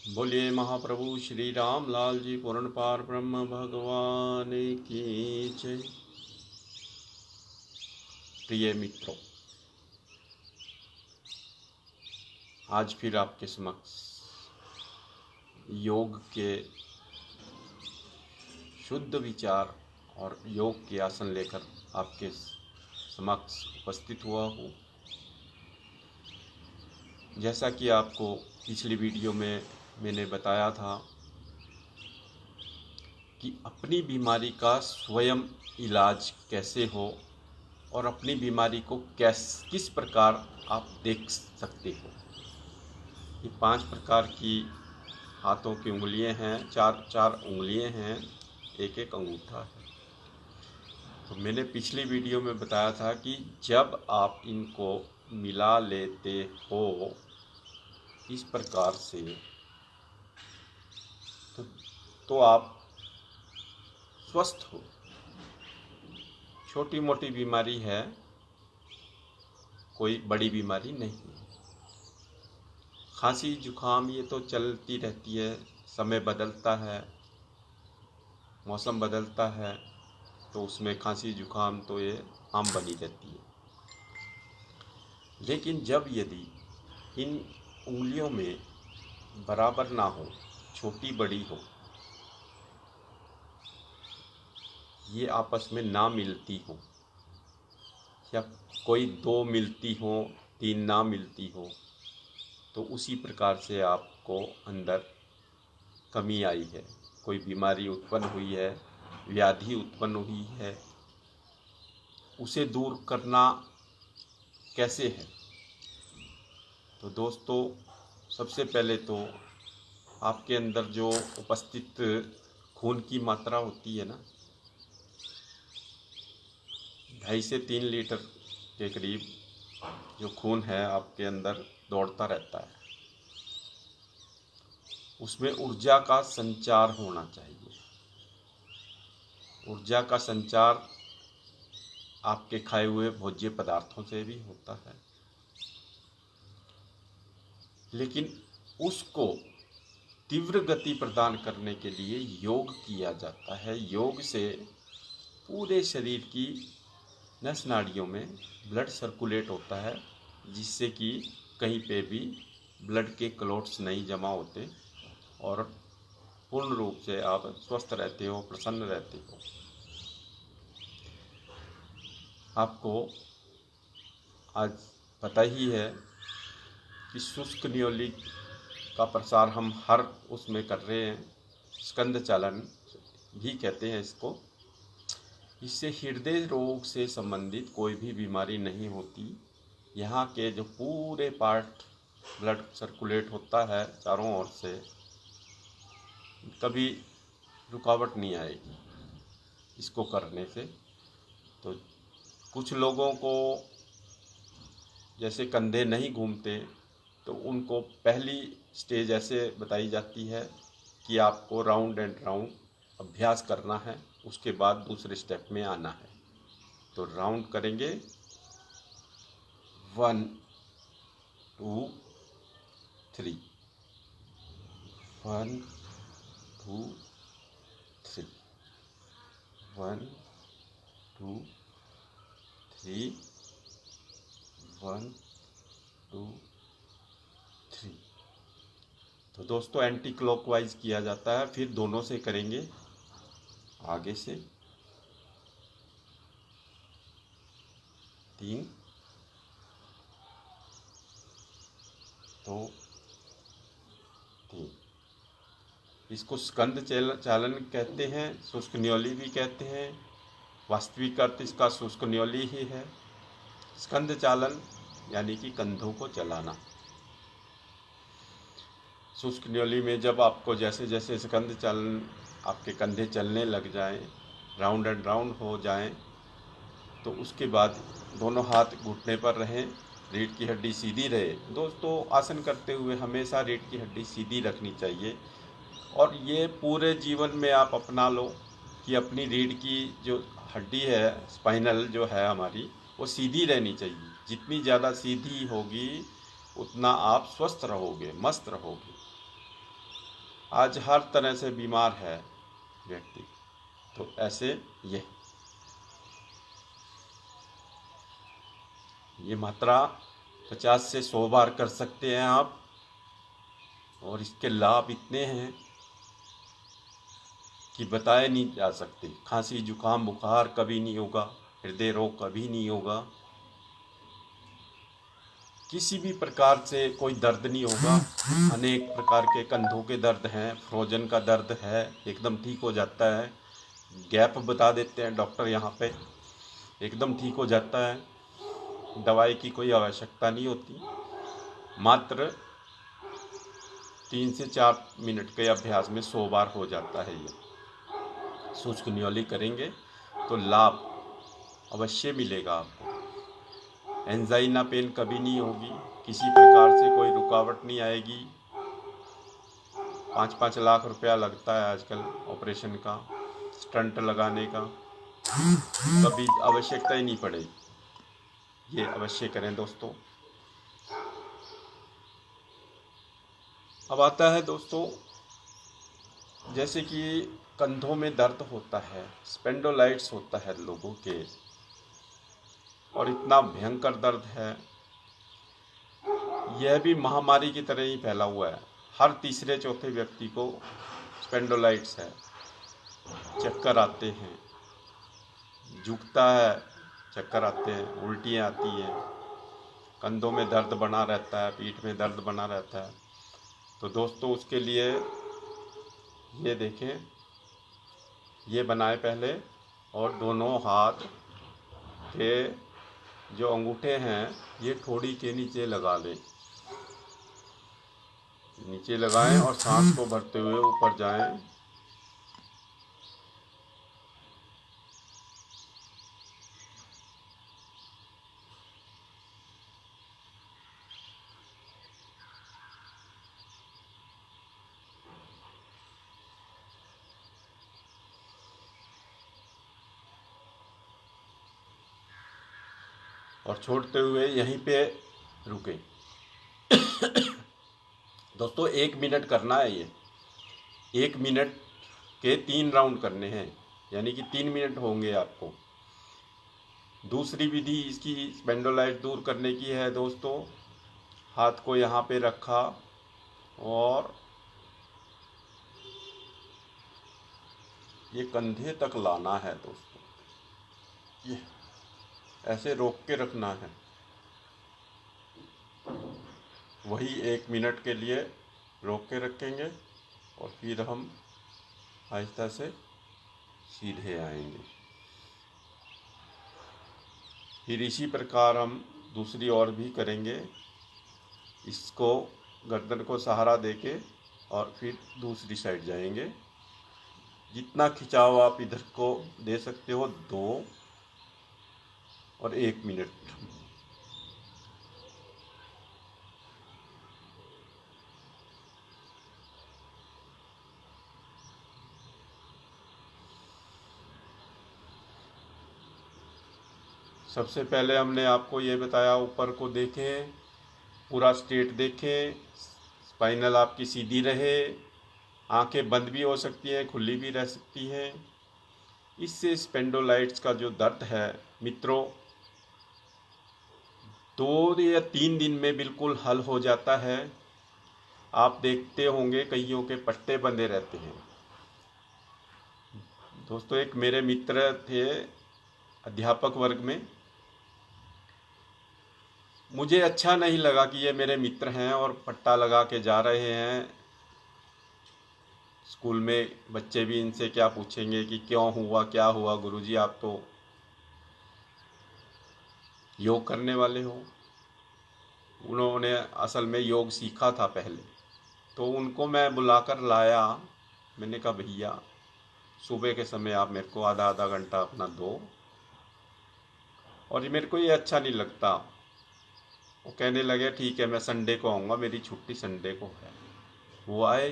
बोलिए महाप्रभु श्री राम लाल जी पूर्ण पार ब्रह्म भगवान की जय। प्रिय मित्रों, आज फिर आपके समक्ष योग के शुद्ध विचार और योग के आसन लेकर आपके समक्ष उपस्थित हुआ हूँ। जैसा कि आपको पिछली वीडियो में मैंने बताया था कि अपनी बीमारी का स्वयं इलाज कैसे हो और अपनी बीमारी को किस प्रकार आप देख सकते हो। ये 5 प्रकार की हाथों की उंगलियां हैं, चार उंगलियां हैं, एक एक अंगूठा है। तो मैंने पिछली वीडियो में बताया था कि जब आप इनको मिला लेते हो इस प्रकार से तो आप स्वस्थ हो। छोटी मोटी बीमारी है, कोई बड़ी बीमारी नहीं। खांसी जुकाम ये तो चलती रहती है, समय बदलता है, मौसम बदलता है, तो उसमें खांसी जुकाम तो ये आम बनी रहती है। लेकिन जब यदि इन उंगलियों में बराबर ना हो, छोटी बड़ी हो, ये आपस में ना मिलती हो, या कोई 2 मिलती हो, 3 ना मिलती हो, तो उसी प्रकार से आपको अंदर कमी आई है, कोई बीमारी उत्पन्न हुई है, व्याधि उत्पन्न हुई है। उसे दूर करना कैसे है? तो दोस्तों, सबसे पहले तो आपके अंदर जो उपस्थित खून की मात्रा होती है ना, 2.5 से 3 लीटर के करीब जो खून है आपके अंदर दौड़ता रहता है, उसमें ऊर्जा का संचार होना चाहिए। ऊर्जा का संचार आपके खाए हुए भोज्य पदार्थों से भी होता है, लेकिन उसको तीव्र गति प्रदान करने के लिए योग किया जाता है। योग से पूरे शरीर की नस नाड़ियों में ब्लड सर्कुलेट होता है, जिससे कि कहीं पे भी ब्लड के क्लॉट्स नहीं जमा होते और पूर्ण रूप से आप स्वस्थ रहते हो, प्रसन्न रहते हो। आपको आज पता ही है कि शुष्क न्योली का प्रसार हम हर उसमें कर रहे हैं, स्कंद चालन भी कहते हैं इसको। इससे हृदय रोग से संबंधित कोई भी बीमारी नहीं होती। यहाँ के जो पूरे पार्ट ब्लड सर्कुलेट होता है चारों ओर से, कभी रुकावट नहीं आएगी इसको करने से। तो कुछ लोगों को जैसे कंधे नहीं घूमते, तो उनको पहली स्टेज ऐसे बताई जाती है कि आपको राउंड एंड राउंड अभ्यास करना है, उसके बाद दूसरे स्टेप में आना है। तो राउंड करेंगे 1 2 3, 1 2 3, 1 2 3, 1 2 3। तो दोस्तों, एंटी क्लॉकवाइज किया जाता है। फिर दोनों से करेंगे, आगे से 3 2 3। इसको स्कंद चालन कहते हैं, शुष्क न्योली भी कहते हैं। वास्तविक अर्थ इसका शुष्क न्योली ही है। स्कंद चालन यानी कि कंधों को चलाना। शुष्क न्योली में जब आपको जैसे जैसे स्कंद चालन आपके कंधे चलने लग जाएं, राउंड एंड राउंड हो जाएं, तो उसके बाद दोनों हाथ घुटने पर रहें, रीढ़ की हड्डी सीधी रहे। दोस्तों, आसन करते हुए हमेशा रीढ़ की हड्डी सीधी रखनी चाहिए, और ये पूरे जीवन में आप अपना लो कि अपनी रीढ़ की जो हड्डी है, स्पाइनल जो है हमारी, वो सीधी रहनी चाहिए। जितनी ज़्यादा सीधी होगी उतना आप स्वस्थ रहोगे, मस्त रहोगे। आज हर तरह से बीमार है व्यक्ति, तो ऐसे ये मात्रा 50 से 100 बार कर सकते हैं आप। और इसके लाभ इतने हैं कि बताए नहीं जा सकते। खांसी जुकाम बुखार कभी नहीं होगा, हृदय रोग कभी नहीं होगा, किसी भी प्रकार से कोई दर्द नहीं होगा। अनेक प्रकार के कंधों के दर्द हैं, फ्रोजन का दर्द है, एकदम ठीक हो जाता है। गैप बता देते हैं डॉक्टर यहाँ पे, एकदम ठीक हो जाता है। दवाई की कोई आवश्यकता नहीं होती। मात्र 3 से 4 मिनट के अभ्यास में 100 बार हो जाता है। ये शुष्क न्योली करेंगे तो लाभ अवश्य मिलेगा आपको। एंजाइना पेन कभी नहीं होगी, किसी प्रकार से कोई रुकावट नहीं आएगी। 5-5 लाख रुपया लगता है आजकल ऑपरेशन का, स्टंट लगाने का, कभी आवश्यकता ही नहीं पड़ेगी। ये अवश्य करें दोस्तों। अब आता है दोस्तों, जैसे कि कंधों में दर्द होता है, स्पेंडोलाइट्स होता है लोगों के, और इतना भयंकर दर्द है, यह भी महामारी की तरह ही फैला हुआ है। हर तीसरे चौथे व्यक्ति को स्पेंडोलाइट्स है। चक्कर आते हैं, झुकता है, चक्कर आते हैं, उल्टियाँ आती हैं, कंधों में दर्द बना रहता है, पीठ में दर्द बना रहता है। तो दोस्तों उसके लिए ये देखें, ये बनाए पहले, और दोनों हाथ के जो अंगूठे हैं ये ठोड़ी के नीचे लगा लें, नीचे लगाएं और सांस को भरते हुए ऊपर जाएं। और छोड़ते हुए यहीं पे रुकें। दोस्तों 1 मिनट करना है ये। 1 मिनट के 3 राउंड करने हैं, यानी कि 3 मिनट होंगे आपको। दूसरी विधि इसकी स्पेंडोलाइट दूर करने की है दोस्तों। हाथ को यहाँ पे रखा और ये कंधे तक लाना है दोस्तों। ये ऐसे रोक के रखना है, वही 1 मिनट के लिए रोक के रखेंगे और फिर हम आहिस्ता से सीधे आएंगे। फिर इसी प्रकार हम दूसरी ओर भी करेंगे। इसको गर्दन को सहारा देके और फिर दूसरी साइड जाएंगे। जितना खिंचाव आप इधर को दे सकते हो, 2 और 1 मिनट। सबसे पहले हमने आपको ये बताया, ऊपर को देखें, पूरा स्ट्रेट देखें, स्पाइनल आपकी सीधी रहे, आंखें बंद भी हो सकती हैं, खुली भी रह सकती हैं। इससे स्पेंडोलाइट्स का जो दर्द है मित्रों, 2 या 3 दिन में बिल्कुल हल हो जाता है। आप देखते होंगे कईयों के पट्टे बंधे रहते हैं। दोस्तों एक मेरे मित्र थे अध्यापक वर्ग में, मुझे अच्छा नहीं लगा कि ये मेरे मित्र हैं और पट्टा लगा के जा रहे हैं। स्कूल में बच्चे भी इनसे क्या पूछेंगे कि क्यों हुआ, क्या हुआ गुरुजी, आप तो योग करने वाले हो। उन्होंने असल में योग सीखा था पहले, तो उनको मैं बुलाकर लाया। मैंने कहा भैया सुबह के समय आप मेरे को आधा आधा घंटा अपना दो, और मेरे को ये अच्छा नहीं लगता। वो कहने लगे ठीक है मैं संडे को आऊँगा, मेरी छुट्टी संडे को है। वो आए।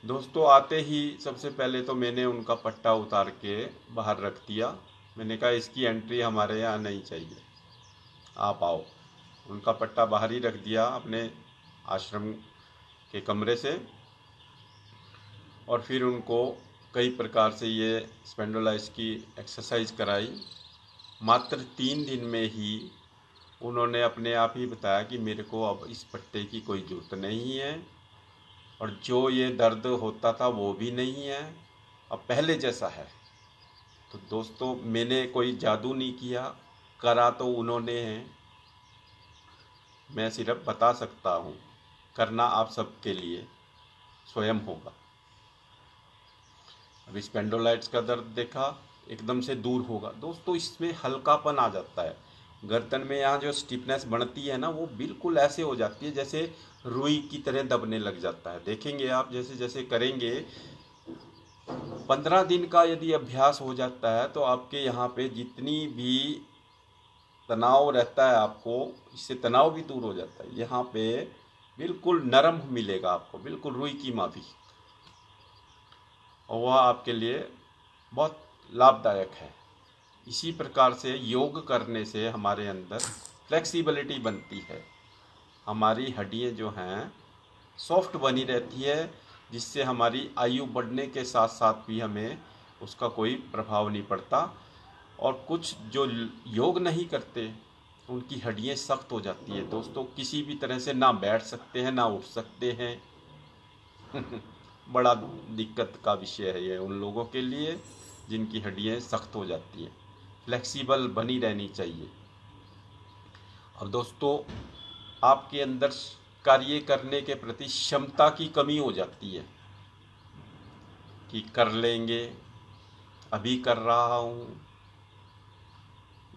दोस्तों आते ही सबसे पहले तो मैंने उनका पट्टा उतार के बाहर रख दिया। मैंने कहा इसकी एंट्री हमारे यहाँ नहीं चाहिए, आप आओ। उनका पट्टा बाहर ही रख दिया अपने आश्रम के कमरे से। और फिर उनको कई प्रकार से ये स्पेंडोलाइट्स की एक्सरसाइज कराई। मात्र 3 दिन में ही उन्होंने अपने आप ही बताया कि मेरे को अब इस पट्टे की कोई ज़रूरत नहीं है, और जो ये दर्द होता था वो भी नहीं है, अब पहले जैसा है। तो दोस्तों, मैंने कोई जादू नहीं किया, करा तो उन्होंने है। मैं सिर्फ बता सकता हूँ, करना आप सबके लिए स्वयं होगा। अब स्पेंडोलाइट्स का दर्द देखा, एकदम से दूर होगा दोस्तों। इसमें हल्कापन आ जाता है, गर्दन में यहाँ जो स्टिफनेस बढ़ती है ना, वो बिल्कुल ऐसे हो जाती है जैसे रुई की तरह दबने लग जाता है। देखेंगे आप, जैसे जैसे करेंगे 15 दिन का यदि अभ्यास हो जाता है तो आपके यहाँ पे जितनी भी तनाव रहता है, आपको इससे तनाव भी दूर हो जाता है। यहाँ पे बिल्कुल नरम मिलेगा आपको, बिल्कुल रुई की माफी, और वह आपके लिए बहुत लाभदायक है। इसी प्रकार से योग करने से हमारे अंदर फ्लेक्सिबिलिटी बनती है, हमारी हड्डियाँ जो हैं सॉफ्ट बनी रहती है, जिससे हमारी आयु बढ़ने के साथ साथ भी हमें उसका कोई प्रभाव नहीं पड़ता। और कुछ जो योग नहीं करते उनकी हड्डियाँ सख्त हो जाती है दोस्तों, किसी भी तरह से ना बैठ सकते हैं ना उठ सकते हैं। बड़ा दिक्कत का विषय है ये उन लोगों के लिए जिनकी हड्डियाँ सख्त हो जाती हैं। फ्लेक्सिबल बनी रहनी चाहिए। अब दोस्तों, आपके अंदर कार्य करने के प्रति क्षमता की कमी हो जाती है कि कर लेंगे, अभी कर रहा हूँ।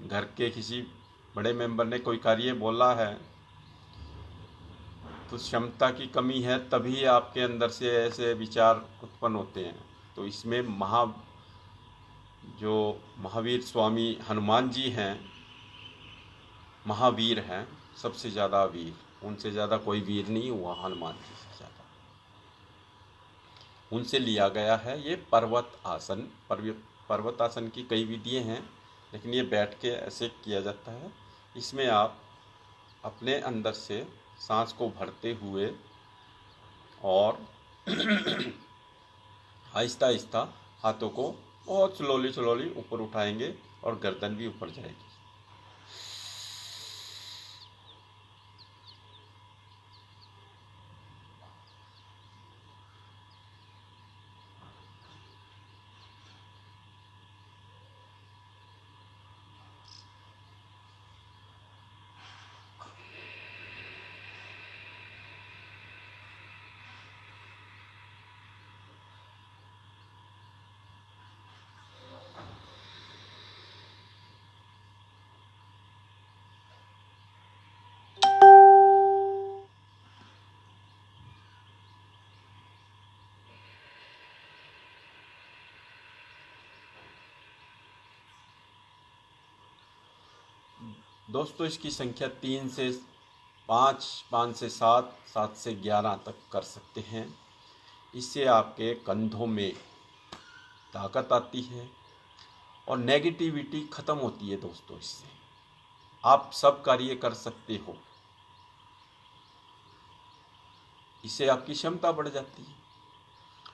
घर के किसी बड़े मेंबर ने कोई कार्य बोला है तो क्षमता की कमी है, तभी आपके अंदर से ऐसे विचार उत्पन्न होते हैं। तो इसमें जो महावीर स्वामी हनुमान जी हैं, महावीर हैं, सबसे ज़्यादा वीर, उनसे ज़्यादा कोई वीर नहीं हुआ हनुमान जी से ज़्यादा। उनसे लिया गया है ये पर्वत आसन। पर्वत आसन की कई विधियाँ हैं, लेकिन ये बैठ के ऐसे किया जाता है। इसमें आप अपने अंदर से सांस को भरते हुए और आहिस्ता आहिस्ता हाथों को बहुत स्लोली ऊपर उठाएंगे और गर्दन भी ऊपर जाएगी। दोस्तों, इसकी संख्या 3 से 5, 5 से 7, 7 से 11 तक कर सकते हैं। इससे आपके कंधों में ताकत आती है और नेगेटिविटी ख़त्म होती है दोस्तों। इससे आप सब कार्य कर सकते हो, इससे आपकी क्षमता बढ़ जाती है,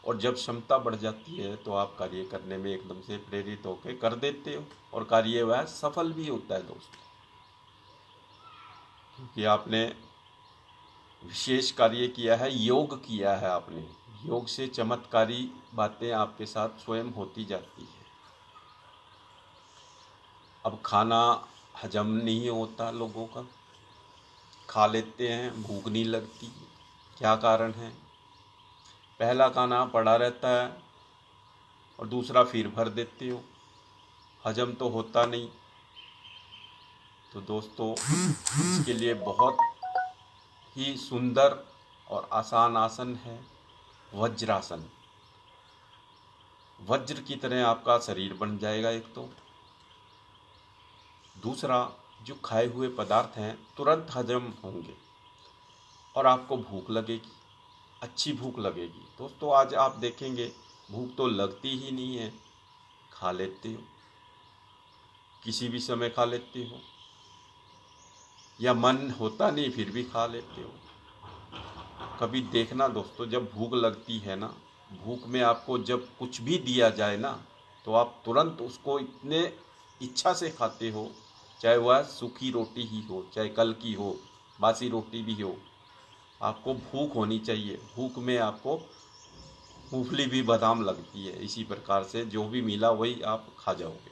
और जब क्षमता बढ़ जाती है तो आप कार्य करने में एकदम से प्रेरित होकर कर देते हो, और कार्य वह सफल भी होता है दोस्तों, क्योंकि आपने विशेष कार्य किया है, योग किया है आपने। योग से चमत्कारी बातें आपके साथ स्वयं होती जाती है। अब खाना हजम नहीं होता लोगों का, खा लेते हैं, भूख नहीं लगती, क्या कारण है? पहला खाना पड़ा रहता है और दूसरा फिर भर देते हो, हजम तो होता नहीं। तो दोस्तों, इसके लिए बहुत ही सुंदर और आसान आसन है वज्रासन। वज्र की तरह आपका शरीर बन जाएगा एक तो। दूसरा, जो खाए हुए पदार्थ हैं तुरंत हजम होंगे और आपको भूख लगेगी, अच्छी भूख लगेगी। दोस्तों, आज आप देखेंगे भूख तो लगती ही नहीं है, खा लेते हो, किसी भी समय खा लेते हो, या मन होता नहीं फिर भी खा लेते हो। कभी देखना दोस्तों, जब भूख लगती है ना भूख में आपको जब कुछ भी दिया जाए ना, तो आप तुरंत उसको इतने इच्छा से खाते हो, चाहे वह सूखी रोटी ही हो, चाहे कल की हो, बासी रोटी भी हो। आपको भूख होनी चाहिए, भूख में आपको मूंगफली भी बादाम लगती है। इसी प्रकार से जो भी मिला वही आप खा जाओगे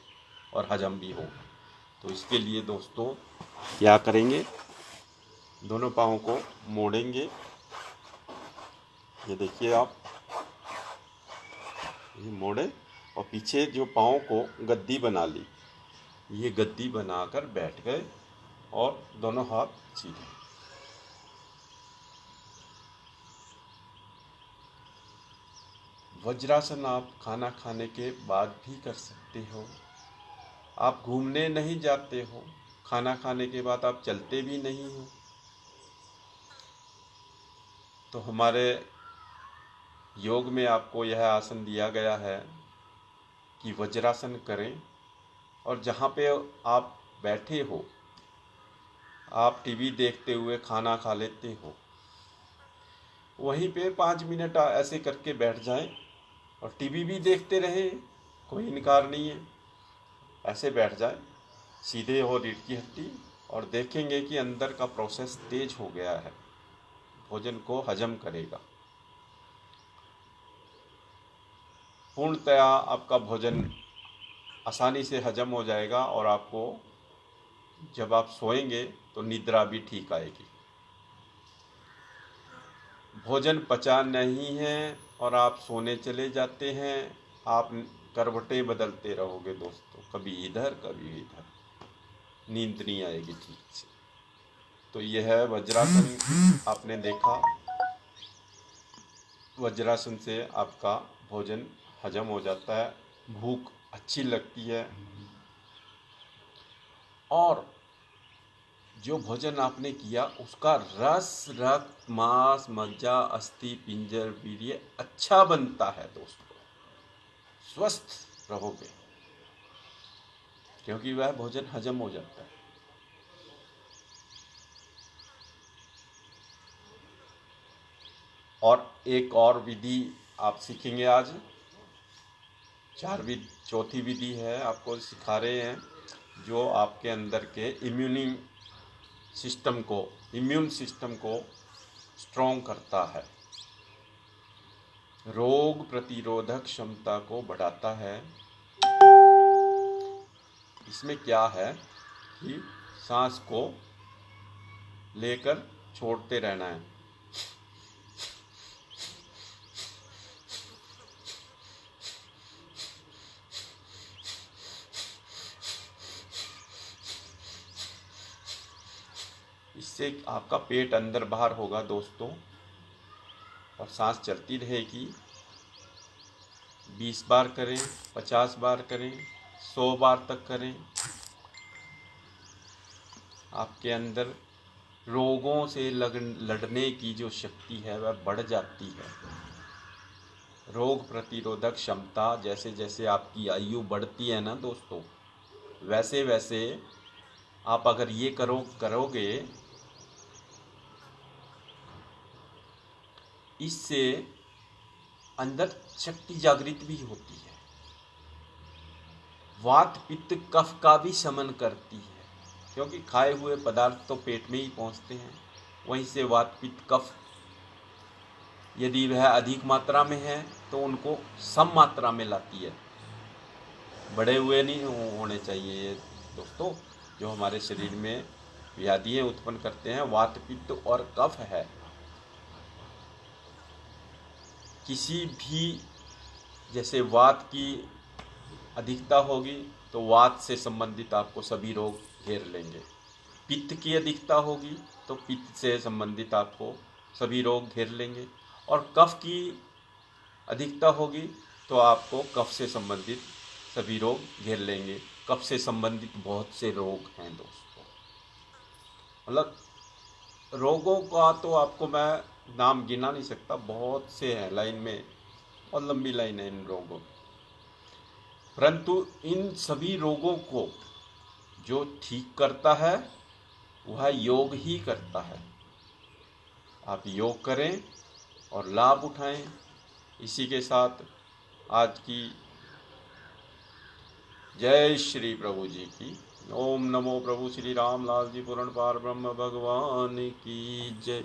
और हजम भी होगा। तो इसके लिए दोस्तों क्या करेंगे, दोनों पाँव को मोड़ेंगे। ये देखिए आप, ये मोड़े और पीछे जो पाँव को गद्दी बना ली, ये गद्दी बनाकर बैठ गए और दोनों हाथ सीधे। वज्रासन आप खाना खाने के बाद भी कर सकते हो। आप घूमने नहीं जाते हो, खाना खाने के बाद आप चलते भी नहीं हो, तो हमारे योग में आपको यह आसन दिया गया है कि वज्रासन करें। और जहाँ पे आप बैठे हो, आप टीवी देखते हुए खाना खा लेते हो, वहीं पे 5 मिनट ऐसे करके बैठ जाएं और टीवी भी देखते रहें, कोई इनकार नहीं है। ऐसे बैठ जाएं, सीधे हो रीढ़ की हड्डी, और देखेंगे कि अंदर का प्रोसेस तेज हो गया है, भोजन को हजम करेगा। पूर्णतया आपका भोजन आसानी से हजम हो जाएगा और आपको जब आप सोएंगे तो निद्रा भी ठीक आएगी। भोजन पचा नहीं है और आप सोने चले जाते हैं, आप करवटें बदलते रहोगे दोस्तों, कभी इधर कभी इधर, नींद नहीं आएगी ठीक से। तो यह है वज्रासन, आपने देखा, वज्रासन से आपका भोजन हजम हो जाता है, भूख अच्छी लगती है, और जो भोजन आपने किया उसका रस, रक्त, मांस, मज्जा, अस्थि, पिंजर, वीर्य अच्छा बनता है दोस्तों। स्वस्थ रहोगे क्योंकि वह भोजन हजम हो जाता है। और एक और विधि आप सीखेंगे आज, चौथी विधि है आपको सिखा रहे हैं, जो आपके अंदर के इम्यून सिस्टम को स्ट्रॉन्ग करता है, रोग प्रतिरोधक क्षमता को बढ़ाता है। इसमें क्या है कि सांस को लेकर छोड़ते रहना है। इससे आपका पेट अंदर बाहर होगा दोस्तों, और सांस चलती रहेगी। 20 बार करें, 50 बार करें, 100 बार तक करें। आपके अंदर रोगों से लड़ने की जो शक्ति है वह बढ़ जाती है। रोग प्रतिरोधक क्षमता, जैसे जैसे आपकी आयु बढ़ती है ना दोस्तों, वैसे वैसे आप अगर ये करोगे, इससे अंदर शक्ति जागृत भी होती है। वात पित्त कफ का भी शमन करती है, क्योंकि खाए हुए पदार्थ तो पेट में ही पहुंचते हैं। वहीं से वात पित्त कफ यदि वह अधिक मात्रा में है तो उनको सम मात्रा में लाती है। बढ़े हुए नहीं होने चाहिए ये दोस्तों, जो हमारे शरीर में व्याधियाँ उत्पन्न करते हैं, वात पित्त और कफ है। किसी भी, जैसे वात की अधिकता होगी तो वात से संबंधित आपको सभी रोग घेर लेंगे। पित्त की अधिकता होगी तो पित्त से संबंधित आपको सभी रोग घेर लेंगे। और कफ की अधिकता होगी तो आपको कफ से संबंधित सभी रोग घेर लेंगे। कफ से संबंधित बहुत से रोग हैं दोस्तों, मतलब रोगों का तो आपको मैं नाम गिना नहीं सकता, बहुत से हैं लाइन में, और लंबी लाइन है इन रोगों की। परंतु इन सभी रोगों को जो ठीक करता है वह योग ही करता है। आप योग करें और लाभ उठाएं। इसी के साथ आज की जय श्री प्रभु जी की। ओम नमो प्रभु श्री राम लाल जी पूर्ण पार ब्रह्म भगवान की जय।